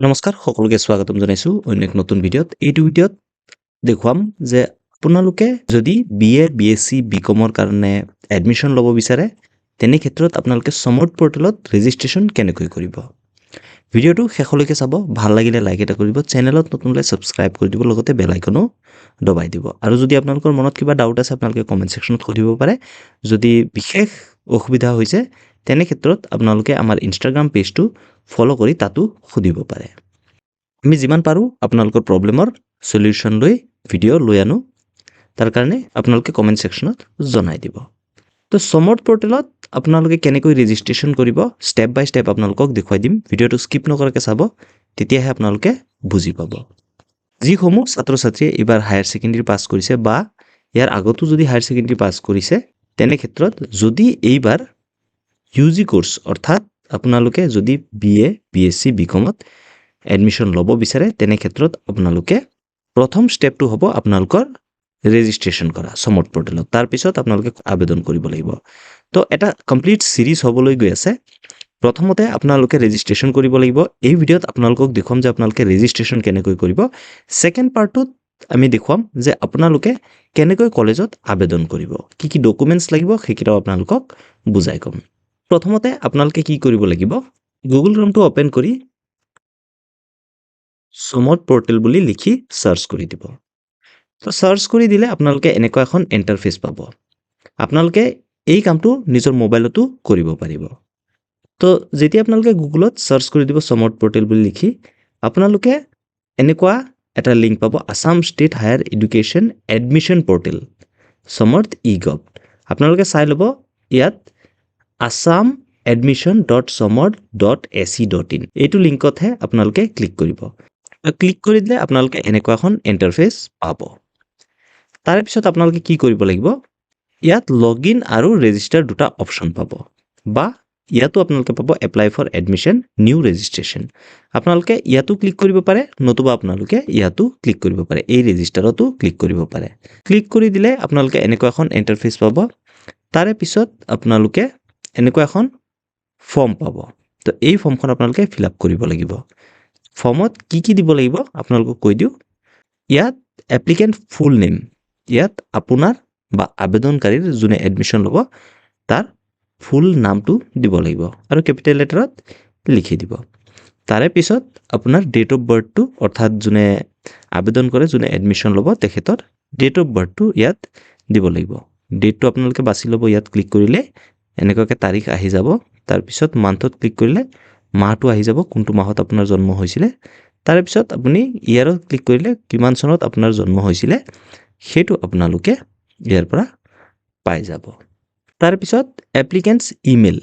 নমস্কাৰ সকলোকে স্বাগতম জনাইছো অন্য এক নতুন ভিডিঅ'ত। এইটো ভিডিঅ'ত দেখুৱাম যে আপোনালোকে যদি বিএ বিএসসি বিকমৰ কাৰণে এডমিশ্যন ল'ব বিচাৰে তেনে ক্ষেত্ৰত আপোনালোকে সমৰ্থ পৰ্টেলত ৰেজিষ্ট্ৰেশ্যন কেনেকৈ কৰিব। ভিডিঅ'টো শেষলৈকে চাব, ভাল লাগিলে লাইক এটা কৰিব, চেনেলত নতুন হ'লে সাবস্ক্ৰাইব কৰি দিব, লগতে বেল আইকনো দবাই দিব। আৰু যদি আপোনালোকৰ মনত কিবা ডাউট আছে আপোনালোকে কমেন্ট সেকশনত সুধিব পাৰে। যদি বিশেষ অসুবিধা হৈছে তেনে ক্ষেত্ৰত আপোনালোকে আমাৰ ইনষ্টাগ্ৰাম পেজটো ফলো কৰি তাতো সুধিব পাৰে। আমি যিমান পাৰো আপোনালোকৰ প্ৰব্লেমৰ সলিউশন লৈ ভিডিঅ' লৈ আনো, তাৰ কাৰণে আপোনালোকে কমেন্ট সেকশনত জনাই দিব। তো সমৰ্থ পৰ্টেলত আপোনালোকে কেনেকৈ ৰেজিষ্ট্ৰেশ্যন কৰিব ষ্টেপ বাই ষ্টেপ আপোনালোকক দেখুৱাই দিম। ভিডিঅ'টো স্কিপ নকৰাকৈ চাব, তেতিয়াহে আপোনালোকে বুজি পাব। যিসমূহ ছাত্ৰ ছাত্ৰীয়ে এইবাৰ হায়াৰ ছেকেণ্ডাৰী পাছ কৰিছে বা ইয়াৰ আগতো যদি হায়াৰ ছেকেণ্ডাৰী পাছ কৰিছে তেনে ক্ষেত্ৰত যদি এইবাৰ ইউজি কোৰ্স অৰ্থাৎ আপোনালোকে যদি বিএ বিএসসি বিকমত এডমিশ্যন ল'ব বিচাৰে তেনে ক্ষেত্ৰত আপোনালোকে প্ৰথম ষ্টেপটো হ'ব আপোনালোকৰ ৰেজিষ্ট্ৰেশ্যন কৰা সমৰ্থ পৰ্টেলত। তাৰ পিছত আপোনালোকে আবেদন কৰিব লাগিব। তো এটা কমপ্লিট সিৰিজ হ'বলৈ গৈ আছে। প্ৰথমতে আপোনালোকে ৰেজিষ্ট্ৰেশ্যন কৰিব লাগিব। এই ভিডিঅ'ত আপোনালোকক দেখুৱাম যে আপোনালোকে ৰেজিষ্ট্ৰেশ্যন কেনেকৈ কৰিব। সেকেন্ড পাৰ্টত আমি দেখুৱাম যে আপোনালোকে কেনেকৈ কলেজত আবেদন কৰিব, কি কি ডকুমেন্টছ লাগিব সেইকেইটাও আপোনালোকক বুজাই ক'ম। প্ৰথমতে আপোনালোকে কি কৰিব লাগিব, গুগল ক্ৰমটো ওপেন কৰি সমৰ্থ পৰ্টেল বুলি লিখি সাৰ্চ কৰি দিব। তো সাৰ্চ কৰি দিলে আপোনালোকে এনেকুৱা এখন ইন্টাৰফেস পাব। আপোনালোকে এই কামটো নিজৰ মোবাইলতো কৰিব পাৰিব। তো যেতিয়া আপোনালোকে গুগলত সাৰ্চ কৰি দিব সমৰ্থ পৰ্টেল বুলি লিখি, আপোনালোকে এনেকুৱা এটা লিংক পাব, Assam state higher education admission portal সমৰ্থ ই-গভ। আপোনালোকে চাই ল'ব, ইয়াত assam.admission.samorth.ac.in এইটো লিংকতহে আপোনালোকে ক্লিক কৰিব। ক্লিক কৰি দিলে আপোনালোকে এনেকুৱা এখন ইন্টাৰফেস পাব। তাৰে পিছত আপোনালোকে কি কৰিব লাগিব, ইয়াত লগইন আৰু ৰেজিষ্টাৰ দুটা অপচন পাব, বা ইয়াতো আপোনালোকে পাব apply for admission new registration. আপোনালোকে ইয়াতো ক্লিক কৰিব পাৰে, নতুবা আপোনালোকে ইয়াতো ক্লিক কৰিব পাৰে, এই ৰেজিষ্টাৰতো ক্লিক কৰিব পাৰে। ক্লিক কৰি দিলে আপোনালোকে এনেকুৱা এখন ইন্টাৰফেস পাব। তাৰে পিছত আপোনালোকে এনেকুৱা এখন ফৰ্ম পাব। তো এই ফৰ্মখন আপোনালোকে ফিল আপ কৰিব লাগিব। ফৰ্মত কি কি দিব লাগিব আপোনালোকক কৈ দিওঁ। ইয়াত এপ্লিকেণ্ট ফুল নেম, ইয়াত আপোনাৰ বা আবেদনকাৰীৰ যোনে এডমিশ্যন ল'ব তাৰ ফুল নামটো দিব লাগিব আৰু কেপিটেল লেটাৰত লিখি দিব। তাৰে পিছত আপোনাৰ ডেট অফ বাৰ্থটো, অৰ্থাৎ যোনে আবেদন কৰে, যোনে এডমিশ্যন ল'ব তেখেতৰ ডেট অফ বাৰ্থটো ইয়াত দিব লাগিব। ডেটটো আপোনালোকে বাছি ল'ব। ইয়াত ক্লিক কৰিলে এনেকুৱাকৈ তাৰিখ আহি যাব। তাৰপিছত মান্থত ক্লিক কৰিলে মাহটো আহি যাব, কোনটো মাহত আপোনাৰ জন্ম হৈছিলে। তাৰে পিছত আপুনি ইয়াৰত ক্লিক কৰিলে কিমান চনত আপোনাৰ জন্ম হৈছিলে সেইটো আপোনালোকে ইয়াৰ পৰা পাই যাব। তাৰে পিছত এপ্লিকেণ্টছ ইমেইল,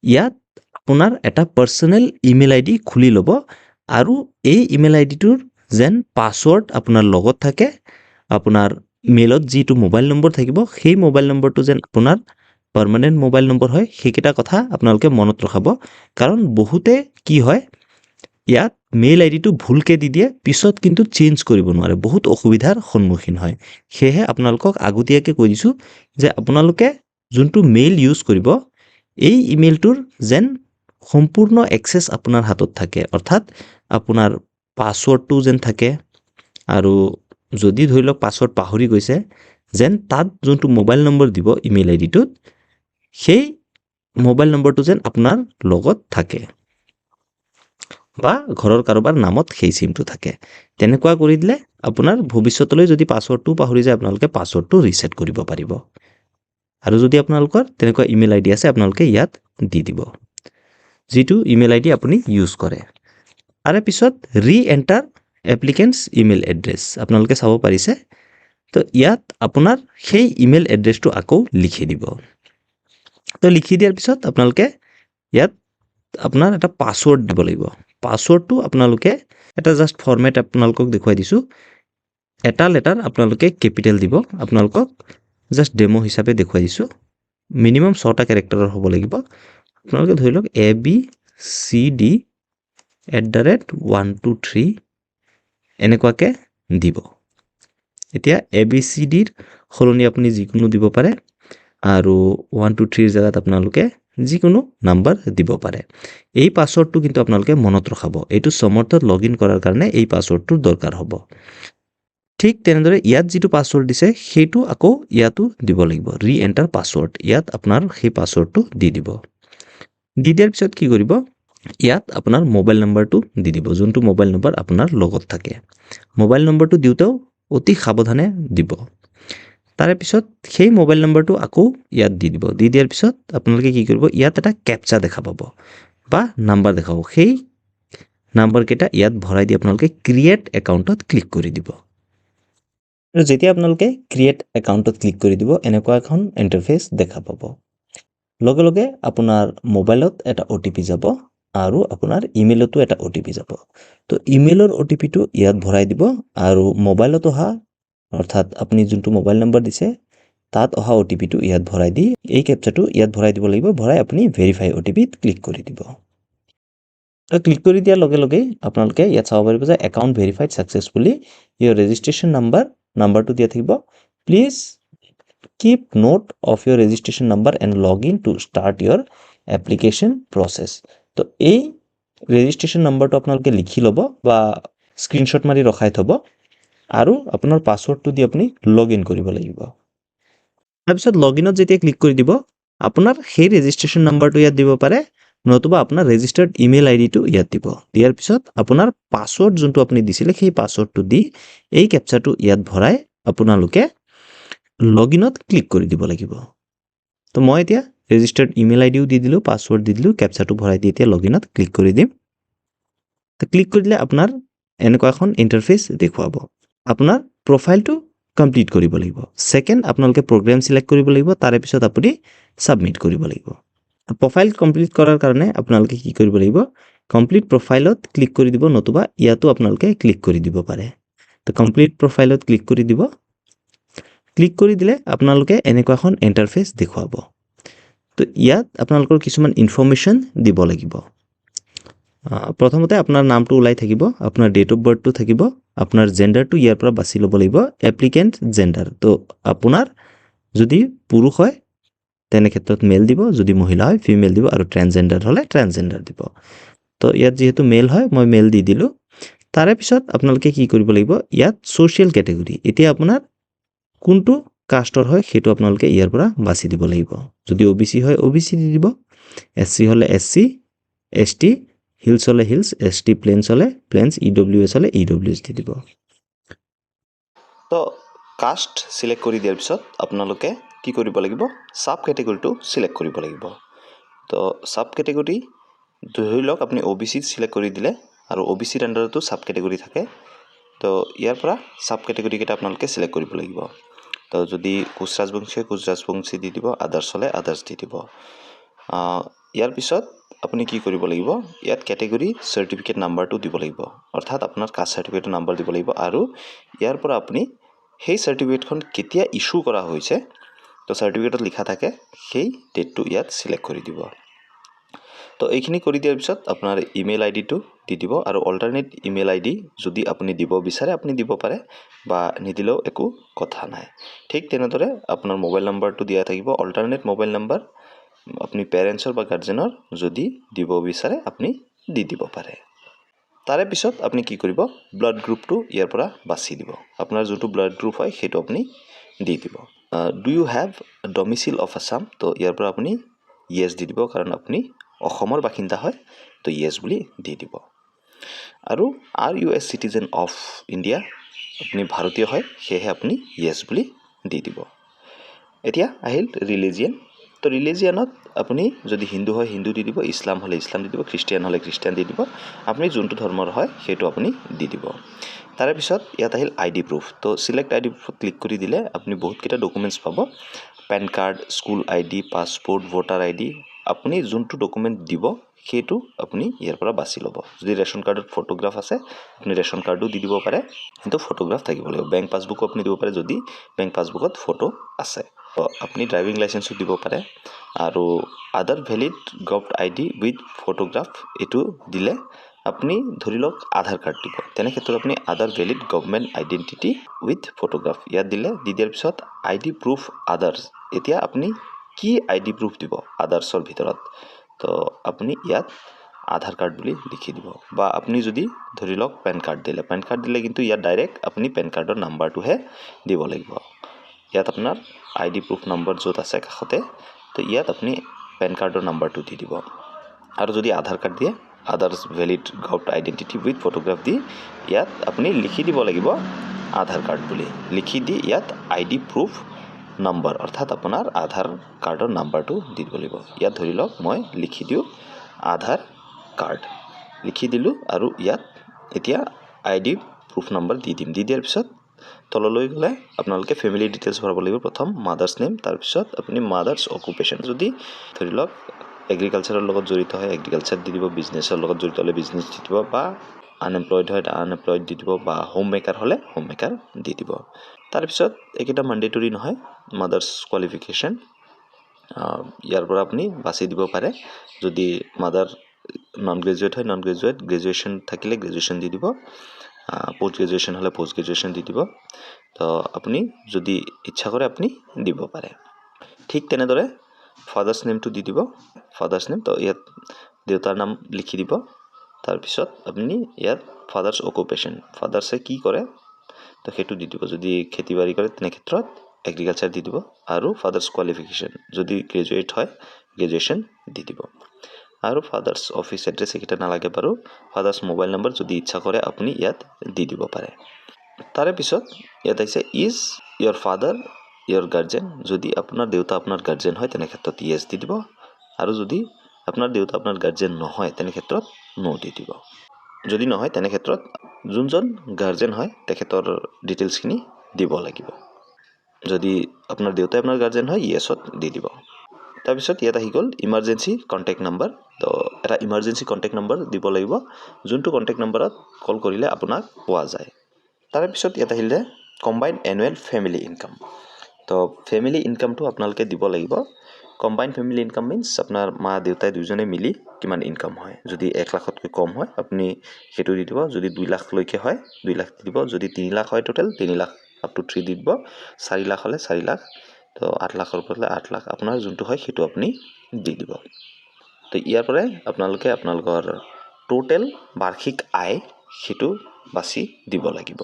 ইয়াত আপোনাৰ এটা পাৰ্সোনেল ইমেইল আইডি খুলি ল'ব আৰু এই ইমেইল আইডিটোৰ যেন পাছৱৰ্ড আপোনাৰ লগত থাকে। আপোনাৰ মেইলত যিটো মোবাইল নম্বৰ থাকিব সেই মোবাইল নম্বৰটো যেন আপোনাৰ পাৰ্মানেণ্ট মোবাইল নম্বৰ হয়, সেইকেইটা কথা আপোনালোকে মনত ৰখাব। কাৰণ বহুতে কি হয়, ইয়াত মেইল আইডিটো ভুলকে দি দিয়ে, পিছত কিন্তু চেঞ্জ কৰিব নোৱাৰে, বহুত অসুবিধাৰ সন্মুখীন হয়। সেয়েহে আপোনালোকক আগতীয়াকৈ কৈ দিছোঁ যে আপোনালোকে যোনটো মেইল ইউজ কৰিব এই ইমেইলটোৰ যেন সম্পূৰ্ণ এক্সেছ আপোনাৰ হাতত থাকে, অৰ্থাৎ আপোনাৰ পাছৱৰ্ডটো যেন থাকে। আৰু যদি ধৰি লওক পাছৱৰ্ড পাহৰি গৈছে, যেন তাত যোনটো মোবাইল নম্বৰ দিব ইমেইল আইডিটোত সেই মোবাইল নম্বৰটো যেন আপোনাৰ লগত থাকে, বা ঘৰৰ কাৰোবাৰ নামত সেই সিমটো থাকে। তেনেকুৱা কৰি দিলে আপোনাৰ ভৱিষ্যতলৈ যদি পাছৱৰ্ডটো পাহৰি যায় আপোনালোকে পাছৱৰ্ডটো ৰিছেট কৰিব পাৰিব। আৰু যদি আপোনালোকৰ তেনেকুৱা ইমেইল আইডি আছে আপোনালোকে ইয়াত দি দিব, যিটো ইমেইল আইডি আপুনি ইউজ কৰে। তাৰে পিছত ৰি এণ্টাৰ এপ্লিকেণ্টছ ইমেইল এড্ৰেছ আপোনালোকে চাব পাৰিছে। তো ইয়াত আপোনাৰ সেই ইমেইল এড্ৰেছটো আকৌ লিখি দিব। তো লিখি দিয়াৰ পিছত আপোনালোকে ইয়াত আপোনাৰ এটা পাছৱৰ্ড দিব লাগিব। পাছৱৰ্ডটো আপোনালোকে এটা জাষ্ট ফৰ্মেট আপোনালোকক দেখুৱাই দিছোঁ। এটা লেটাৰ আপোনালোকে কেপিটেল দিব, আপোনালোকক জাষ্ট ডেমো হিচাপে দেখুৱাই দিছোঁ। মিনিমাম 6টা কেৰেক্টাৰৰ হ'ব লাগিব। আপোনালোকে ধৰি লওক ABCD@123 এনেকুৱাকৈ দিব। এতিয়া ABCDৰ সলনি আপুনি যিকোনো দিব পাৰে, আৰু 1 2 3 জেগাত আপোনালোকে যিকোনো নাম্বাৰ দিব পাৰে এই পাছৱৰ্ডটো কিন্তু আপোনালোকে মনত ৰখাব এইটো সমৰ্থত লগইন কৰাৰ কাৰণে এই পাছৱৰ্ডটোৰ দৰকাৰ হ'ব ঠিক তেনেদৰে ইয়াত যিটো পাছৱৰ্ড দিছে সেইটো আকৌ ইয়াতো দিব লাগিব ৰি এন্টাৰ পাছৱৰ্ড ইয়াত আপোনাৰ সেই পাছৱৰ্ডটো দি দিব দি দিয়াৰ পিছত কি কৰিব ইয়াত আপোনাৰ মোবাইল নম্বৰটো দি দিব যোনটো মোবাইল নম্বৰ আপোনাৰ লগত থাকে মোবাইল নম্বৰটো দিওঁতেও অতি সাৱধানে দিব তাৰে পিছত সেই মোবাইল নম্বৰটো আকৌ ইয়াত দি দিব দি দিয়াৰ পিছত আপোনালোকে কি কৰিব ইয়াত এটা ক্যাপচা দেখা পাব বা নাম্বাৰ দেখাব সেই নাম্বাৰ কেইটা ইয়াত ভৰাই দি আপোনালোকে ক্ৰিয়েট একাউণ্টত ক্লিক কৰি দিব আৰু যেতিয়া আপোনালোকে ক্ৰিয়েট একাউণ্টত ক্লিক কৰি দিব এনেকুৱা এখন ইন্টাৰফেস দেখা পাব লগে লগে আপোনাৰ মোবাইলত এটা ওটিপি যাব আৰু আপোনাৰ ইমেইলতো এটা ওটিপি যাব তো ইমেইলৰ ওটিপিটো ইয়াত ভৰাই দিব আৰু মোবাইলত অহা অৰ্থাৎ আপুনি যোনটো মোবাইল নম্বৰ দিছে তাত অহা ওটিপিটো ইয়াত ভৰাই দি এই ক্যাপচাটো ইয়াত ভৰাই দিব লাগিব ভৰাই আপুনি ভেৰিফাই ওটিপিত ক্লিক কৰি দিব তো ক্লিক কৰি দিয়াৰ লগে লগে আপোনালোকে ইয়াত চাব পাৰিব যে account verified successfully your registration নাম্বাৰটো দিয়া থাকিব please keep note of your registration number and log in to start your application process তো এই ৰেজিষ্ট্ৰেচন নম্বৰটো আপোনালোকে লিখি ল'ব বা স্ক্ৰীনশ্বট মাৰি ৰখাই থব আৰু আপোনাৰ পাছৱৰ্ডটো দি আপুনি লগ ইন কৰিব লাগিব তাৰপিছত লগ ইনত যেতিয়া ক্লিক কৰি দিব আপোনাৰ সেই ৰেজিষ্ট্ৰেচন নম্বৰটো ইয়াত দিব পাৰে নতুবা আপোনাৰ ৰেজিষ্টাৰ্ড ইমেইল আইডিটো ইয়াত দিব দিয়াৰ পিছত আপোনাৰ পাছৱৰ্ড যোনটো আপুনি দিছিলে সেই পাছৱৰ্ডটো দি এই ক্যাপচাটো ইয়াত ভৰাই আপোনালোকে লগইনত ক্লিক কৰি দিব লাগিব তো মই এতিয়া ৰেজিষ্টাৰ্ড ইমেইল আইডিও দি দিলো পাছৱৰ্ড দি দিলো ক্যাপচাটো ভৰাই দি এতিয়া লগইনত ক্লিক কৰি দিম তো ক্লিক কৰি দিলে আপোনাৰ এনেকুৱা এখন ইন্টাৰফেস দেখুৱাব আপোনাৰ প্ৰফাইলটো কমপ্লিট কৰিব লাগিব সেকেন্ড আপোনালোকে প্ৰগ্ৰাম সিলেক্ট কৰিব লাগিব তাৰে পিছত আপুনি সাবমিট কৰিব লাগিব প্ৰফাইল কমপ্লিট কৰাৰ কাৰণে আপোনালোকে কি কৰিব লাগিব কমপ্লিট প্ৰফাইলত ক্লিক কৰি দিব নতুবা ইয়াতো আপোনালোকে ক্লিক কৰি দিব পাৰে তো কমপ্লিট প্ৰফাইলত ক্লিক কৰি দিব ক্লিক কৰি দিলে আপোনালোকে এনেকুৱা এখন ইন্টাৰফেস দেখুৱাব তো ইয়াত আপোনালোকৰ কিছুমান ইনফৰমেশন দিব লাগিব প্ৰথমতে আপোনাৰ নামটো ওলাই থাকিব আপোনাৰ ডেট অফ বাৰ্থটো থাকিব আপোনাৰ জেন্ডাৰটো ইয়াৰ পৰা বাছি ল'ব লাগিব এপ্লিকেন্ট জেন্ডাৰ তো আপোনাৰ যদি পুৰুষ হয় তেনে ক্ষেত্ৰত মেল দিব যদি মহিলা হয় ফিমেল দিব আৰু ট্ৰান্সজেন্ডাৰ হলে ট্ৰান্সজেন্ডাৰ দিব তো ইয়াত যেহেতু মেল হয় মই মেল দি দিলো তাৰে পিছত আপোনালোকে কি কৰিব লাগিব ইয়াত সোশ্যাল ক্যাটাগৰী এতিয়া আপোনাৰ কোনটো কাষ্টৰ হয় সেইটো আপোনালোকে ইয়াৰ পৰা বাছি দিব লাগিব যদি ওবিসি হয় ওবিসি দি দিব এসসি হলে এসসি এসটি হিলস হলে হিলস এসটি প্লেনস হলে প্লেনস ইডব্লিউএস হলে ইডব্লিউএস দি দিব তো কাষ্ট সিলেক্ট কৰি দিয়াৰ পিছত আপোনালোকে কি কৰিব লাগিব সাব ক্যাটাগৰীটো সিলেক্ট কৰিব লাগিব তো সাব ক্যাটাগৰী ধৰি লওক আপুনি ওবিসি সিলেক্ট কৰি দিলে আৰু ওবিসিৰ আন্ডাৰতো সাব ক্যাটাগৰী থাকে তো ইয়াৰ পৰা সাব ক্যাটাগৰী কেইটা আপোনালোকে সিলেক্ট কৰিব লাগিব তো যদি কোচ ৰাজবংশী দি দিব আদাৰ্স হলে আদাৰ্স দি দিব ইয়াৰ পিছত আপুনি কি কৰিব লাগিব ইয়াত ক্যাটাগৰী সাৰ্টিফিকেট নাম্বাৰটো দিব লাগিব অৰ্থাৎ আপোনাৰ কাষ্ট সাৰ্টিফিকেটৰ নাম্বাৰ দিব লাগিব আৰু ইয়াৰ পৰা আপুনি সেই সাৰ্টিফিকেটখন কেতিয়া ইস্যু কৰা হৈছে তো সাৰ্টিফিকেটত লিখা থাকে সেই ডেটটো ইয়াত সিলেক্ট কৰি দিব তো এইখিনি কৰি দিয়াৰ পিছত আপোনাৰ ইমেইল আইডিটো দি দিব আৰু অল্টাৰনেট ইমেইল আইডি যদি আপুনি দিব বিচাৰে আপুনি দিব পাৰে বা নিদিলেও একো কথা নাই ঠিক তেনেদৰে আপোনাৰ মোবাইল নাম্বাৰটো দিয়া থাকিব অল্টাৰনেট মোবাইল নাম্বাৰ আপুনি পেৰেন্টছৰ বা গাৰ্জেনৰ যদি দিব বিচাৰে আপুনি দি দিব পাৰে তাৰে পিছত আপুনি কি কৰিব ব্লাড গ্ৰুপটো ইয়াৰ পৰা বাছি দিব আপোনাৰ যোনটো ব্লাড গ্ৰুপ হয় সেইটো আপুনি দি দিব do you have domicile of Assam তো ইয়াৰ পৰা আপুনি ইয়েস দি দিব কাৰণ আপুনি অসমৰ বাসিন্দা হয় তো ইয়েস বুলি দি দিব আৰু are you a citizen of India আপুনি ভাৰতীয় হয় সেয়েহে আপুনি ইয়েস বুলি দি দিব এতিয়া আহিল ৰিলিজিয়ন তো ৰিলিজিয়নত আপুনি যদি হিন্দু হয় হিন্দু দি দিব ইছলাম হলে ইছলাম দি দিব খ্ৰীষ্টিয়ান হলে খ্ৰীষ্টিয়ান দি দিব আপুনি যোনটো ধৰ্মৰ হয় সেইটো আপুনি দি দিব তাৰে পিছত ইয়াত আহিল আইডি প্ৰুফ তো সিলেক্ট আইডি প্ৰুফ ক্লিক কৰি দিলে আপুনি বহুত কেইটা ডকুমেন্টছ পাব PAN card school ID passport voter ID আপুনি যোনটো ডকুমেন্ট দিব সেইটো আপুনি ইয়াৰ পৰা বাছি ল'ব যদি ৰেশন কাৰ্ডৰ ফটোগ্ৰাফ আছে আপুনি ৰেশন কাৰ্ডো দি দিব পাৰে কিন্তু ফটোগ্ৰাফ থাকিব লাগিব বেংক পাছবুকো আপুনি দিব পাৰে যদি বেংক পাছবুকত ফটো আছে তো আপুনি ড্ৰাইভিং লাইসেন্সও দিব পাৰে আৰু আদাৰ valid government ID with photograph এটো দিলে আপুনি ধৰি লওক আধাৰ কাৰ্ড দিব তেনে ক্ষেত্ৰত আপুনি আদাৰ valid government identity with photograph ইয়াত দিলে দি দিয়াৰ পিছত আইডি প্ৰুফ আদাৰ্স এতিয়া আপুনি কি ID প্ৰুফ দিব আদাৰ্ছৰ ভিতৰত তো আপুনি ইয়াত আধাৰ কাৰ্ড বুলি লিখি দিব বা আপুনি যদি ধৰি লওক পেন কাৰ্ড দিলে কিন্তু ইয়াত ডাইৰেক্ট আপুনি পেন কাৰ্ডৰ নাম্বাৰটোহে দিব লাগিব ইয়াত আপোনাৰ ID প্ৰুফ নম্বৰ য'ত আছে কাষতে তো ইয়াত আপুনি পেন কাৰ্ডৰ নাম্বাৰটো দি দিব আৰু যদি আধাৰ কাৰ্ড দিয়ে others valid government identity with photograph দি ইয়াত আপুনি লিখি দিব লাগিব আধাৰ কাৰ্ড বুলি লিখি দি ইয়াত ID প্ৰুফ নম্বৰ অৰ্থাৎ আপোনাৰ আধাৰ কাৰ্ডৰ নাম্বাৰটো দি দিব লাগিব ইয়াত ধৰি লওক মই লিখি দিওঁ আধাৰ কাৰ্ড লিখি দিলোঁ আৰু ইয়াত এতিয়া ID প্ৰুফ নম্বৰ দি দিয়াৰ পিছত তললৈ গ'লে আপোনালোকে ফেমিলি ডিটেইলছ ভৰাব লাগিব প্ৰথম মাদাৰ্ছ নেম তাৰপিছত আপুনি মাদাৰ্ছ অকুপেশ্যন যদি ধৰি লওক এগ্ৰিকালচাৰৰ লগত জড়িত হয় এগ্ৰিকালচাৰ দি দিব বিজনেছৰ লগত জড়িত হ'লে বিজনেছ দি দিব বা আনএমপ্লয়েড হয় আনএমপ্লয়েড দি দিব বা হোম মেকাৰ হ'লে হোম মেকাৰ দি দিব তাৰপিছত এইকেইটা মেণ্ডেটৰী নহয় মাদাৰ্ছ কোৱালিফিকেশ্যন ইয়াৰ পৰা আপুনি বাছি দিব পাৰে যদি মাদাৰ নন গ্ৰেজুৱেট হয় নন গ্ৰেজুৱেট গ্ৰেজুৱেশ্যন থাকিলে গ্ৰেজুৱেশ্যন দি দিব পোষ্ট গ্ৰেজুৱেশ্যন হ'লে পোষ্ট গ্ৰেজুৱেশ্যন দি দিব তো আপুনি যদি ইচ্ছা কৰে আপুনি দিব পাৰে ঠিক তেনেদৰে ফাদাৰ্ছ নেমটো দি দিব ফাদাৰ্ছ নেম তো ইয়াত দেউতাৰ নাম লিখি দিব তাৰপিছত আপুনি ইয়াত ফাদাৰ্ছ অকুপেশ্যন ফাদাৰ্ছে কি কৰে তো সেইটো দি দিব যদি খেতি বাৰী কৰে তেনে ক্ষেত্ৰত এগ্ৰিকালচাৰ দি দিব আৰু ফাদাৰ্ছ কোৱালিফিকেশ্যন যদি গ্ৰেজুৱেট হয় গ্ৰেজুৱেশ্যন দি দিব আৰু ফাদাৰ্ছ অফিচ এড্ৰেছ এইকেইটা নালাগে বাৰু ফাদাৰ্ছ মোবাইল নম্বৰ যদি ইচ্ছা কৰে আপুনি ইয়াত দি দিব পাৰে তাৰে পিছত ইয়াত আহিছে is your father your guardian যদি আপোনাৰ দেউতা আপোনাৰ গাৰ্জেন হয় তেনে ক্ষেত্ৰত ইয়েছ দি দিব আৰু যদি আপোনাৰ দেউতা আপোনাৰ গাৰ্জেন নহয় তেনে ক্ষেত্ৰত নো দি দিব যদি নহয় তেনে ক্ষেত্ৰত যোনজন গাৰ্জেন হয় তেখেতৰ ডিটেইলছখিনি দিব লাগিব যদি আপোনাৰ দেউতাই আপোনাৰ গাৰ্জেন হয় ইয়েছত দি দিব তাৰপিছত ইয়াত আহি গ'ল ইমাৰ্জেঞ্চি কণ্টেক্ট নাম্বাৰ তো এটা ইমাৰ্জেঞ্চি কণ্টেক্ট নাম্বাৰ দিব লাগিব যোনটো কণ্টেক্ট নাম্বাৰত কল কৰিলে আপোনাক পোৱা যায় তাৰে পিছত ইয়াত আহিলে কম্বাইন এনুৱেল ফেমিলি ইনকাম তো ফেমিলি ইনকামটো আপোনালোকে দিব লাগিব কম্বাইন ফেমিলি ইনকাম মিনছ আপোনাৰ মা দেউতাই দুজনে মিলি কিমান ইনকাম হয় যদি 1 লাখতকৈ কম হয় আপুনি সেইটো দি দিব যদি 2 লাখলৈকে হয় 2 লাখ দি দিব যদি 3 লাখ হয় টোটেল 3 লাখ আপ টু 3 দি দিব 4 লাখ হ'লে 4 লাখ তো 8 লাখৰ পৰা 8 লাখ আপোনাৰ যোনটো হয় সেইটো আপুনি দি দিব তো ইয়াৰ পৰাই আপোনালোকে আপোনালোকৰ টোটেল বাৰ্ষিক আয় সেইটো বাছি দিব লাগিব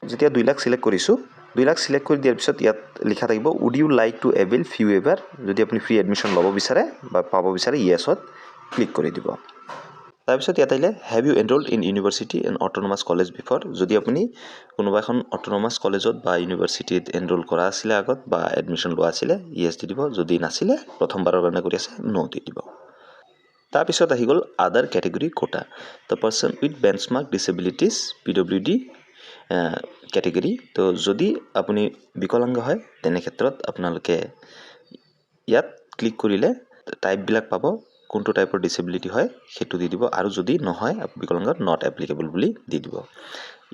যেতিয়া 2 লাখ সিলেক্ট কৰিছোঁ 2 লাখ সিলেক্ট কৰি দিয়াৰ পিছত ইয়াত লিখা থাকিব would you like to avail fee waiver যদি আপুনি ফ্ৰী এডমিশ্যন ল'ব বিচাৰে বা পাব বিচাৰে ইয়েছত ক্লিক কৰি দিব তাৰপিছত ইয়াত আহিলে have you enrolled in university and autonomous college before যদি আপুনি কোনোবা এখন অট'নমাছ কলেজত বা ইউনিভাৰ্চিটিত এনৰোল কৰা আছিলে আগত বা এডমিশ্যন লোৱা আছিলে ইয়েছ দি দিব যদি নাছিলে প্ৰথমবাৰৰ কাৰণে কৰি আছে নো দি দিব তাৰপিছত আহি গ'ল other category quota the person with benchmark disabilities PWD category তো যদি আপুনি বিকলাংগ হয় তেনে ক্ষেত্ৰত আপোনালোকে ইয়াত ক্লিক কৰিলে টাইপবিলাক পাব কোনটো টাইপৰ ডিছেবিলিটি হয় সেইটো দি দিব আৰু যদি নহয় বিকলাংগ নট এপ্লিকেবল বুলি দি দিব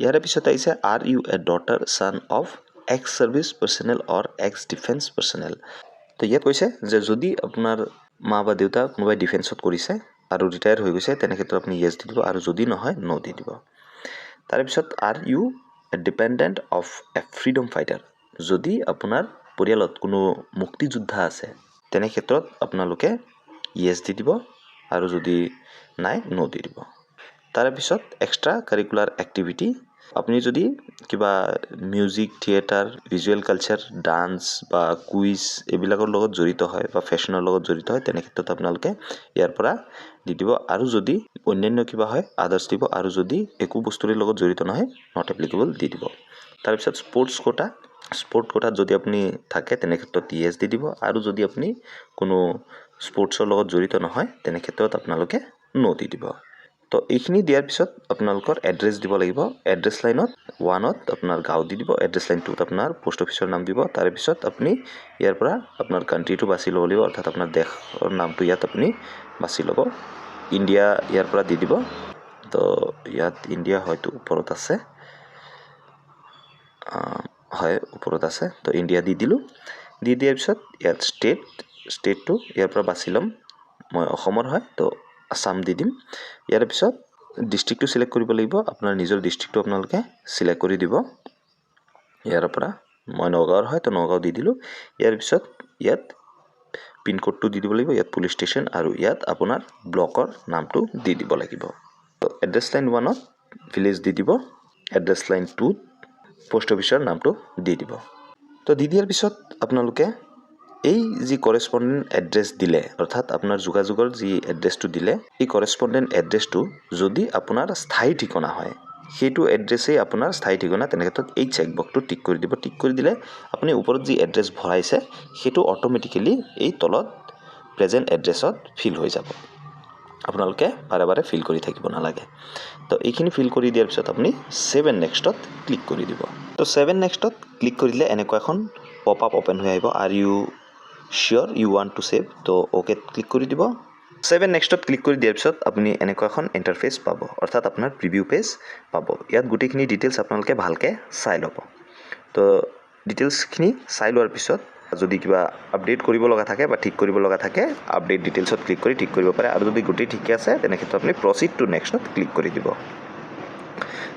ইয়াৰ পিছত আহিছে are you a daughter son of ex service personnel or ex defence personnel তো ইয়াত কৈছে যে যদি আপোনাৰ মা বা দেউতা কোনোবাই ডিফেন্সত কৰিছে আৰু ৰিটায়াৰ হৈ গৈছে তেনে ক্ষেত্ৰত আপুনি ইয়েছ দি দিব আৰু যদি নহয় নো দি দিব তাৰপিছত are you a dependent of a freedom fighter যদি আপোনাৰ পৰিয়ালত কোনো মুক্তিযোদ্ধা আছে তেনে ক্ষেত্ৰত আপোনালোকে ইয়েছ দি দিব আৰু যদি নাই নো দি দিব তাৰপিছত এক্সট্ৰা কাৰিকুলাৰ এক্টিভিটি আপুনি যদি কিবা music theatre visual culture dance বা কুইজ এইবিলাকৰ লগত জড়িত হয় বা ফেশ্বনৰ লগত জড়িত হয় তেনে ক্ষেত্ৰত আপোনালোকে ইয়াৰ পৰা দি দিব আৰু যদি অন্যান্য কিবা হয় আদাৰ্ছ দিব আৰু যদি একো বস্তুৰে লগত জড়িত নহয় নট এপ্লিকেবল দি দিব তাৰপিছত স্পৰ্টছ কোটাত যদি আপুনি থাকে তেনে ক্ষেত্ৰত ইয়েছ দি দিব আৰু যদি আপুনি কোনো স্পৰ্টছৰ লগত জড়িত নহয় তেনে ক্ষেত্ৰত আপোনালোকে নো দি দিব তো এইখিনি দিয়াৰ পিছত আপোনালোকৰ এড্ৰেছ দিব লাগিব এড্ৰেছ লাইনত 1ত আপোনাৰ গাঁও দি দিব এড্ৰেছ লাইন 2ত আপোনাৰ পোষ্ট অফিচৰ নাম দিব তাৰে পিছত আপুনি ইয়াৰ পৰা আপোনাৰ কাণ্ট্ৰিটো বাছি ল'ব লাগিব অৰ্থাৎ আপোনাৰ দেশৰ নামটো ইয়াত আপুনি বাছি ল'ব ইণ্ডিয়া ইয়াৰ পৰা দি দিব তো ইয়াত ইণ্ডিয়া হয়তো ওপৰত আছে হয় ওপৰত আছে তো ইণ্ডিয়া দি দিলোঁ দি দিয়াৰ পিছত ইয়াত ষ্টেটটো ইয়াৰ পৰা বাছি ল'ম মই অসমৰ হয় তো আসাম দি দিম ইয়াৰ পিছত ডিষ্ট্ৰিক্টটো সিলেক্ট কৰিব লাগিব আপোনাৰ নিজৰ ডিষ্ট্ৰিক্টটো আপোনালোকে সিলেক্ট কৰি দিব ইয়াৰ পৰা মই নগাঁৱৰ হয় তো নগাঁও দি দিলোঁ ইয়াৰ পিছত ইয়াত পিনক'ডটো দি দিব লাগিব, ইয়াত পুলিচ ষ্টেচন আৰু ইয়াত আপোনাৰ ব্লকৰ নামটো দি দিব লাগিব। তো এড্ৰেছ লাইন 1ত ভিলেজ দি দিব, এড্ৰেছ লাইন 2ত পোষ্ট অফিচৰ নামটো দি দিব। তো দি দিয়াৰ পিছত আপোনালোকে এই যি কৰেছপণ্ডেণ্ট এড্ৰেছ দিলে, অৰ্থাৎ আপোনাৰ যোগাযোগৰ যি এড্ৰেছটো দিলে, এই কৰেছপণ্ডেণ্ট এড্ৰেছটো যদি আপোনাৰ স্থায়ী ঠিকনা হয়, সেইটো এড্ৰেছেই আপোনাৰ স্থায়ী ঠিকনা, তেনে ক্ষেত্ৰত এই চেকবক্সটো টিক কৰি দিব। টিক কৰি দিলে আপুনি ওপৰত যি এড্ৰেছ ভৰাইছে সেইটো অট'মেটিকেলি এই তলত প্ৰেজেণ্ট এড্ৰেছত ফিল হৈ যাব। আপোনালোকে বাৰে বাৰে ফিল কৰি থাকিব নালাগে। তো এইখিনি ফিল কৰি দিয়াৰ পিছত আপুনি ছেভ এণ্ড নেক্সটত ক্লিক কৰি দিব। তো ছেভ এণ্ড নেক্সটত ক্লিক কৰিলে এনেকুৱা এখন পপ আপ অ'পেন হৈ আহিব। Are you sure you want to save? তো অ'কেত ক্লিক কৰি দিব। ছেভ এণ্ড নেক্সটত ক্লিক কৰি দিয়াৰ পিছত আপুনি এনেকুৱা এখন ইণ্টাৰফেচ পাব, অৰ্থাৎ আপোনাৰ প্ৰিভিউ পেজ পাব। ইয়াত গোটেইখিনি ডিটেইলছ আপোনালোকে ভালকৈ চাই ল'ব। তো ডিটেইলছখিনি চাই লোৱাৰ পিছত যদি কিবা আপডেট কৰিব লগা থাকে বা ঠিক কৰিব লগা থাকে, আপডেট ডিটেইলছত ক্লিক কৰি ঠিক কৰিব পাৰে। আৰু যদি গোটেই ঠিকে আছে তেনে ক্ষেত্ৰত আপুনি প্ৰচিড টু নেক্সটত ক্লিক কৰি দিব।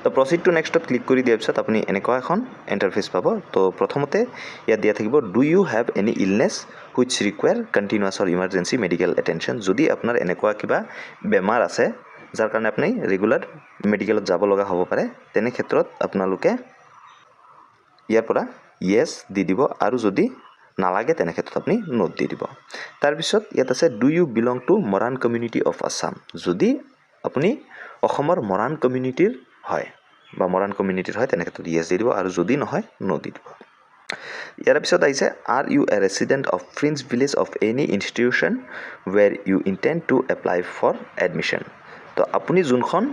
তো প্ৰচিড টু নেক্সটত ক্লিক কৰি দিয়াৰ পিছত আপুনি এনেকুৱা এখন ইণ্টাৰফেচ পাব। তো প্ৰথমতে ইয়াত দিয়া থাকিব do you have any illness which require continuous or emergency medical attention. যদি আপোনাৰ এনেকুৱা কিবা বেমাৰ আছে যাৰ কাৰণে আপুনি ৰেগুলাৰ মেডিকেলত যাব লগা হ'ব পাৰে, তেনে ক্ষেত্ৰত আপোনালোকে ইয়াৰ পৰা য়েছ দি দিব, আৰু যদি নালাগে তেনে ক্ষেত্ৰত আপুনি নোট দি দিব। তাৰপিছত ইয়াত আছে do you belong to Moran community of Assam. যদি আপুনি অসমৰ মৰাণ কমিউনিটিৰ হয় বা মৰাণ কমিউনিটিৰ হয় তেনে ক্ষেত্ৰত য়েছ দি দিব, আৰু যদি নহয় নো দি দিব। ইয়াৰ পিছত আহিছে are you a resident of fringe village of any institution where you intend to apply for admission. তো আপুনি যোনখন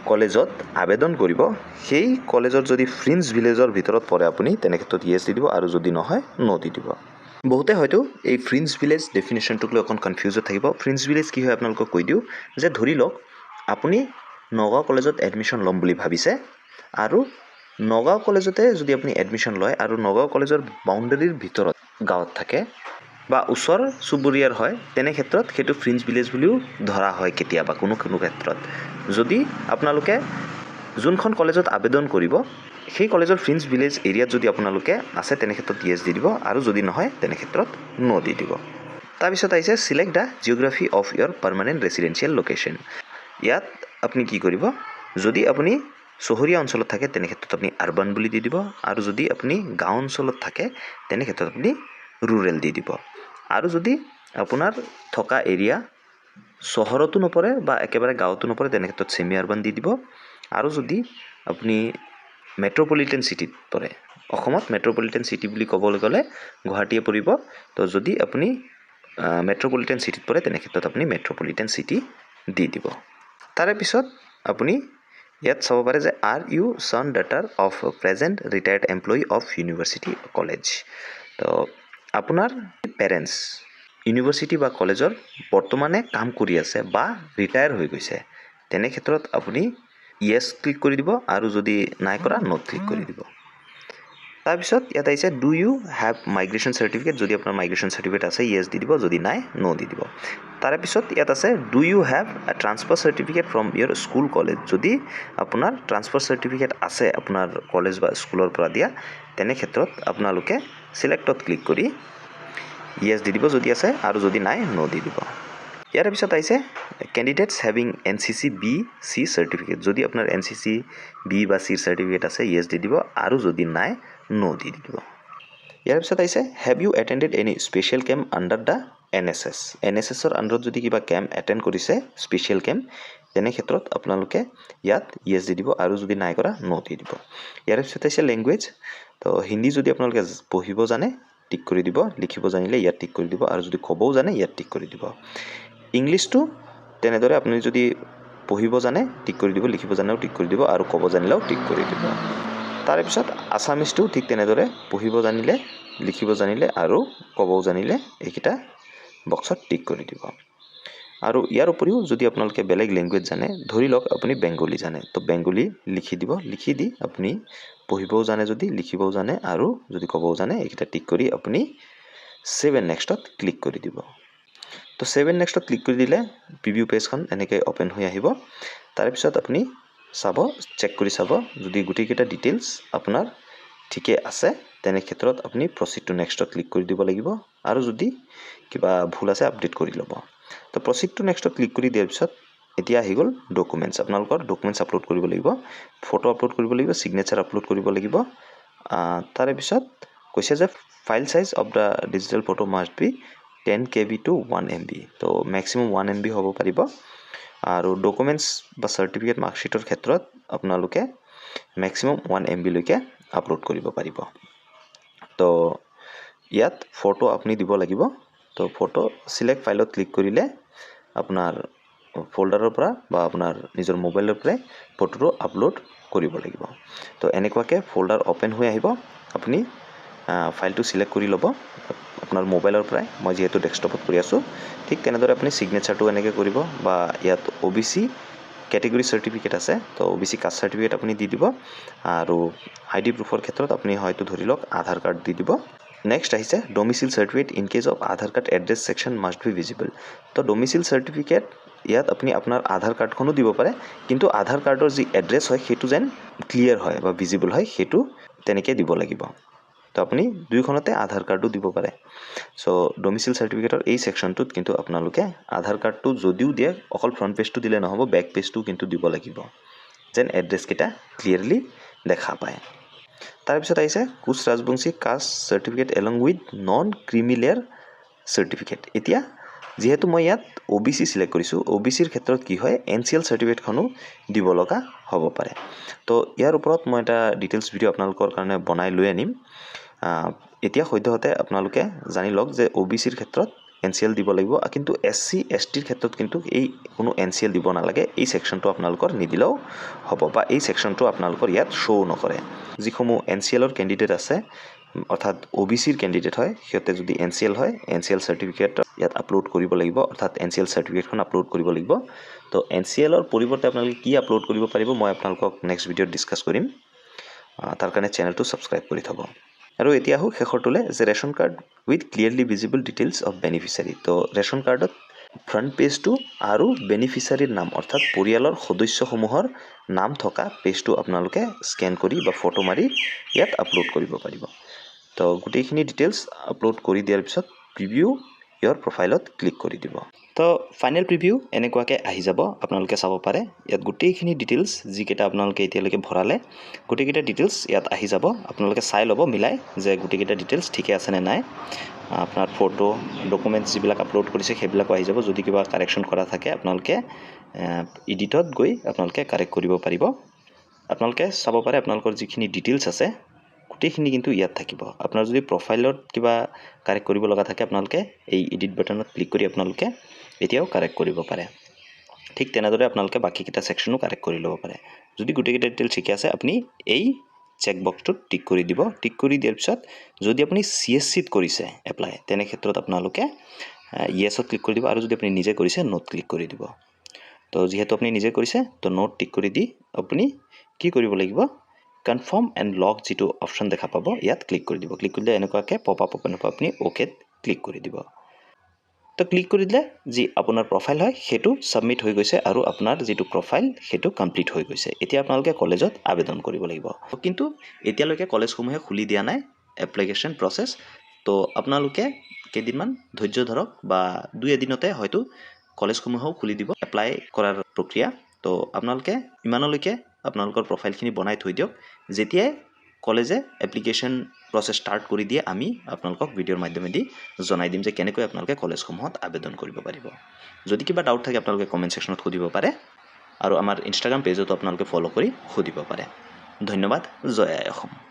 কলেজত আবেদন কৰিব সেই কলেজৰ যদি ফ্ৰিঞ্চ ভিলেজৰ ভিতৰত পৰে আপুনি, তেনে ক্ষেত্ৰত য়েছ দি দিব, আৰু যদি নহয় নো দি দিব। বহুতে হয়তো এই ফ্ৰিঞ্চ ভিলেজ ডেফিনেশ্যনটোক লৈ অকণ কনফিউজত থাকিব। ফ্ৰিঞ্চ ভিলেজ কি হয় আপোনালোকক কৈ দিওঁ, যে ধৰি লওক আপুনি নগাঁও কলেজত এডমিশ্যন ল'ম বুলি ভাবিছে, আৰু নগাঁও কলেজতে যদি আপুনি এডমিশ্যন লয় আৰু নগাঁও কলেজৰ বাউণ্ডেৰীৰ ভিতৰত গাঁৱত থাকে বা ওচৰ চুবুৰীয়াৰ হয়, তেনে ক্ষেত্ৰত সেইটো ফ্ৰিঞ্চ ভিলেজ বুলিও ধৰা হয় কেতিয়াবা কোনো কোনো ক্ষেত্ৰত। যদি আপোনালোকে যোনখন কলেজত আবেদন কৰিব সেই কলেজৰ ফ্ৰিঞ্চ ভিলেজ এৰিয়াত যদি আপোনালোকে আছে, তেনে ক্ষেত্ৰত য়েছ দি দিব, আৰু যদি নহয় তেনে ক্ষেত্ৰত নো দি দিব। তাৰপিছত আহিছে select the geography of your permanent residential location. ইয়াত আপুনি কি কৰিব, যদি আপুনি চহৰীয়া অঞ্চলত থাকে তেনে ক্ষেত্ৰত আপুনি আৰ্বান বুলি দি দিব, আৰু যদি আপুনি গাঁও অঞ্চলত থাকে তেনে ক্ষেত্ৰত আপুনি ৰুৰেল দি দিব। আৰু যদি আপোনাৰ থকা এৰিয়া চহৰতো নপৰে বা একেবাৰে গাঁৱতো নপৰে তেনে ক্ষেত্ৰত ছেমি আৰ্বান দি দিব। আৰু যদি আপুনি মেট্ৰ'পলিটেন চিটিত পৰে, অসমত মেট্ৰ'পলিটেন চিটি বুলি ক'বলৈ গ'লে গুৱাহাটীয়ে পৰিব। তো যদি আপুনি মেট্ৰ'পলিটেন চিটিত পৰে তেনে ক্ষেত্ৰত আপুনি মেট্ৰ'পলিটেন চিটি দি দিব। তাৰে পিছত আপুনি ইয়াত চাব পাৰে যে আৰ ইউ ছন ডাটাৰ of present retired employee of university college. তো আপোনাৰ পেৰেণ্টছ ইউনিভাৰ্চিটি বা কলেজৰ বৰ্তমানে কাম কৰি আছে বা ৰিটায়াৰ হৈ গৈছে, তেনে ক্ষেত্ৰত আপুনি য়েছ ক্লিক কৰি দিব, আৰু যদি নাই কৰা নো ক্লিক কৰি দিব। তাৰপিছত ইয়াত আহিছে do you have migration certificate. যদি আপোনাৰ মাইগ্ৰেশ্যন চাৰ্টিফিকেট আছে য়েছ দি দিব, যদি নাই নো দি দিব। তাৰে পিছত ইয়াত আছে do you have a transfer certificate from your school college. যদি আপোনাৰ ট্ৰান্সফাৰ চাৰ্টিফিকেট আছে আপোনাৰ কলেজ বা স্কুলৰ পৰা দিয়া, তেনে ক্ষেত্ৰত আপোনালোকে চিলেক্টত ক্লিক কৰি য়েছ দি দিব যদি আছে, আৰু যদি নাই নো দি দিব। ইয়াৰ পিছত আহিছে candidates having NCC B C certificate. যদি আপোনাৰ NCC B বা C চাৰ্টিফিকেট আছে য়েছ দি দিব, আৰু যদি নাই নো দি দিব। ইয়াৰ পিছত আহিছে have you attended any special camp under the NSS। NSSৰ আণ্ডাৰত যদি কিবা কেম্প এটেণ্ড কৰিছে স্পেচিয়েল কেম্প, তেনে ক্ষেত্ৰত আপোনালোকে ইয়াত য়েছ দি দিব, আৰু যদি নাই কৰা নো দি দিব। ইয়াৰ পিছত আহিছে লেংগুৱেজ। তো হিন্দী যদি আপোনালোকে পঢ়িব জানে টিক কৰি দিব, লিখিব জানিলে ইয়াত টিক কৰি দিব, আৰু যদি ক'বও জানে ইয়াত টিক কৰি দিব। ইংলিছটো তেনেদৰে আপুনি যদি পঢ়িব জানে টিক কৰি দিব, লিখিব জানেও টিক কৰি দিব, আৰু ক'ব জানিলেও টিক কৰি দিব। তাৰে পিছত আছামিজটো ঠিক তেনেদৰে পঢ়িব জানিলে, লিখিব জানিলে আৰু ক'বও জানিলে এইকেইটা বক্সত টিক কৰি দিব। আৰু ইয়াৰ উপৰিও যদি আপোনালোকে বেলেগ লেংগুৱেজ জানে, ধৰি লওক আপুনি বেংগলী জানে, তো বেংগলী লিখি দিব। লিখি দি আপুনি পঢ়িবও জানে যদি, লিখিবও জানে আৰু যদি ক'বও জানে, এইকেইটা টিক কৰি আপুনি ছেভ এণ্ড নেক্সটত ক্লিক কৰি দিব। তো ছেভ এণ্ড নেক্সটত ক্লিক কৰি দিলে প্ৰিভিউ পেজখন এনেকৈ অ'পেন হৈ আহিব। তাৰপিছত আপুনি চাব, চেক কৰি চাব, যদি গোটেইকেইটা ডিটেইলছ আপোনাৰ ঠিকে আছে তেনে ক্ষেত্ৰত আপুনি প্ৰচিড টু নেক্সটত ক্লিক কৰি দিব লাগিব, আৰু যদি কিবা ভুল আছে আপডেট কৰি ল'ব তো প্ৰচিড টু নেক্সটত ক্লিক কৰি দিয়াৰ পিছত এতিয়া আহি গ'ল ডকুমেণ্টছ আপোনালোকৰ ডকুমেণ্টছ আপলোড কৰিব লাগিব ফটো আপলোড কৰিব লাগিব ছিগনেচাৰ আপলোড কৰিব লাগিব তাৰে পিছত কৈছে যে file size of the digital photo must B 10 KB to 1 MB তো মেক্সিমাম 1 MB হ'ব পাৰিব আৰু ডকুমেণ্টছ বা চাৰ্টিফিকেট মাৰ্কশ্বিটৰ ক্ষেত্ৰত আপোনালোকে মেক্সিমাম 1 MB লৈকে আপলোড কৰিব পাৰিব তো ইয়াত ফটো আপুনি দিব লাগিব তো ফটো সিলেক্ট ফাইলত ক্লিক কৰিলে আপোনাৰ ফোল্ডাৰৰ পৰা বা আপোনাৰ নিজৰ মোবাইলৰ পৰা ফটোটো আপলোড কৰিব লাগিব তো এনেকুৱাকৈ ফোল্ডাৰ ওপেন হৈ আহিব আপুনি ফাইলটো সিলেক্ট কৰি ল'ব আপোনাৰ মোবাইলৰ পৰাই মই যেহেতু ডেস্কটপত কৰি আছোঁ ঠিক তেনেদৰে আপুনি সিগনেচাৰটো এনেকৈ কৰিব বা ইয়াত OBC কেটেগৰী সাৰ্টিফিকেট আছে তো OBC কাষ্ট সাৰ্টিফিকেট আপুনি দি দিব আৰু ID প্ৰুফৰ ক্ষেত্ৰত আপুনি হয়তো ধৰি লওক আধাৰ কাৰ্ড দি দিব নেক্সট আহিছে domicile certificate in case of Aadhaar card address section must be visible তো ডমিচিল সাৰ্টিফিকেট ইয়াত আপুনি আপোনাৰ আধাৰ কাৰ্ডখনো দিব পাৰে কিন্তু আধাৰ কাৰ্ডৰ যি এড্ৰেছ হয় সেইটো যেন ক্লিয়াৰ হয় বা ভিজিবল হয় সেইটো তেনেকৈ দিব লাগিব তো আপুনি দুইখনতে আধাৰ কাৰ্ডো দিব পাৰে সো ডমিচিল সাৰ্টিফিকেটৰ এই সেকশনটোত কিন্তু আপোনালোকে আধাৰ কাৰ্ডটো যদিও দিয়ে অকল ফ্ৰণ্ট পেজটো দিলে নহ'ব বেক পেজটো কিন্তু দিব লাগিব যেন এড্ৰেছ কেইটা ক্লিয়াৰলি দেখা পায় তাৰপিছত আহিছে Koch Rajbongshi caste certificate along with non creamy layer certificate এতিয়া যেহেতু মই ইয়াত OBC সিলেক্ট কৰিছোঁ OBCৰ ক্ষেত্ৰত কি হয় NCL সাৰ্টিফিকেটখনো দিব লগা হ'ব পাৰে তো ইয়াৰ ওপৰত মই এটা ডিটেইলছ ভিডিঅ' আপোনালোকৰ কাৰণে বনাই লৈ আনিম এতিয়া সদ্যহতে আপোনালোকে জানি লওক যে OBCৰ ক্ষেত্ৰত NCL দিব লাগিব কিন্তু SC STৰ ক্ষেত্ৰত কিন্তু এই কোনো NCL দিব নালাগে এই সেকশনটো আপোনালোকৰ নিদিলেও হ'ব বা এই সেকশনটো আপোনালোকৰ ইয়াত শ্ব' নকৰে যিসমূহ NCLৰ কেণ্ডিডেট আছে অৰ্থাৎ OBCৰ কেণ্ডিডেট হয় সিহঁতে যদি NCL হয় NCL সাৰ্টিফিকেট ইয়াত আপলোড কৰিব লাগিব অৰ্থাৎ NCL সাৰ্টিফিকেটখন আপলোড কৰিব লাগিব তো NCLৰ পৰিৱৰ্তে আপোনালোকে কি আপলোড কৰিব পাৰিব মই আপোনালোকক নেক্সট ভিডিঅ'ত ডিছকাছ কৰিম তাৰ কাৰণে চেনেলটো ছাবস্ক্ৰাইব কৰি থ'ব আৰু এতিয়া আহোঁ শেষৰটোলৈ যে ration card with clearly visible details of beneficiary তো ৰেচন কাৰ্ডত ফ্ৰণ্ট পেজটো আৰু বেনিফিচিয়াৰীৰ নাম অৰ্থাৎ পৰিয়ালৰ সদস্যসমূহৰ নাম থকা পেজটো আপোনালোকে স্কেন কৰি বা ফটো মাৰি ইয়াত আপলোড কৰিব পাৰিব তো গোটেইখিনি ডিটেইলছ আপলোড কৰি দিয়াৰ পিছত প্ৰিভিউ ইয়ৰ প্ৰফাইলত ক্লিক কৰি দিব তো ফাইনেল প্ৰিভিউ এনেকুৱাকৈ আহি যাব আপোনালোকে চাব পাৰে ইয়াত গোটেইখিনি ডিটেইলছ যিকেইটা আপোনালোকে এতিয়ালৈকে ভৰালে গোটেইকেইটা ডিটেইলছ ইয়াত আহি যাব আপোনালোকে চাই ল'ব মিলাই যে গোটেইকেইটা ডিটেইলছ ঠিকে আছে নে নাই আপোনাৰ ফটো ডকুমেণ্টছ যিবিলাক আপলোড কৰিছে সেইবিলাকো আহি যাব যদি কিবা কাৰেকশ্যন কৰা থাকে আপোনালোকে এডিটত গৈ আপোনালোকে কাৰেক্ট কৰিব পাৰিব আপোনালোকে চাব পাৰে আপোনালোকৰ যিখিনি ডিটেইলছ আছে গোটেইখিনি কিন্তু ইয়াত থাকিব আপোনাৰ যদি প্ৰফাইলত কিবা কাৰেক্ট কৰিব লগা থাকে আপোনালোকে এই এডিট বাটনত ক্লিক কৰি আপোনালোকে এতিয়াও কাৰেক্ট কৰিব পাৰে ঠিক তেনেদৰে আপোনালোকে বাকীকেইটা সেকশনো কাৰেক্ট কৰি ল'ব পাৰে যদি গোটেইকেইটা ডিটেইলছ ঠিকে আছে আপুনি এই চেক বক্সটোত টিক কৰি দিব টিক কৰি দিয়াৰ পিছত যদি আপুনি CSCত কৰিছে এপ্লাই তেনে ক্ষেত্ৰত আপোনালোকে ইয়েছত ক্লিক কৰি দিব আৰু যদি আপুনি নিজে কৰিছে নোট ক্লিক কৰি দিব তো যেহেতু আপুনি নিজে কৰিছে তো নোট টিক কৰি দি আপুনি কি কৰিব লাগিব কনফাৰ্ম এণ্ড লগ যিটো অপশ্যন দেখা পাব ইয়াত ক্লিক কৰি দিব ক্লিক কৰিলে এনেকুৱাকৈ পপ আপ ওপেন হ'ব আপুনি OKত ক্লিক কৰি দিব তো ক্লিক কৰি দিলে যি আপোনাৰ প্ৰফাইল হয় সেইটো সাবমিট হৈ গৈছে আৰু আপোনাৰ যিটো প্ৰফাইল সেইটো কমপ্লিট হৈ গৈছে এতিয়া আপোনালোকে কলেজত আবেদন কৰিব লাগিব কিন্তু এতিয়ালৈকে কলেজসমূহে খুলি দিয়া নাই এপ্লিকেশ্যন প্ৰচেছ তো আপোনালোকে কেইদিনমান ধৈৰ্য ধৰক বা দুই এদিনতে হয়তো কলেজসমূহেও খুলি দিব এপ্লাই কৰাৰ প্ৰক্ৰিয়া তো আপোনালোকে ইমানলৈকে আপোনালোকৰ প্ৰফাইলখিনি বনাই থৈ দিয়ক যেতিয়াই কলেজে এপ্লিকেশ্যন প্ৰচেছ ষ্টাৰ্ট কৰি দিয়ে আমি আপোনালোকক ভিডিঅ'ৰ মাধ্যমেদি জনাই দিম যে কেনেকৈ আপোনালোকে কলেজসমূহত আবেদন কৰিব পাৰিব যদি কিবা ডাউট থাকে আপোনালোকে কমেণ্ট ছেকশ্যনত সুধিব পাৰে আৰু আমাৰ ইনষ্টাগ্ৰাম পেজতো আপোনালোকে ফ'ল' কৰি সুধিব পাৰে ধন্যবাদ জয় আই অসম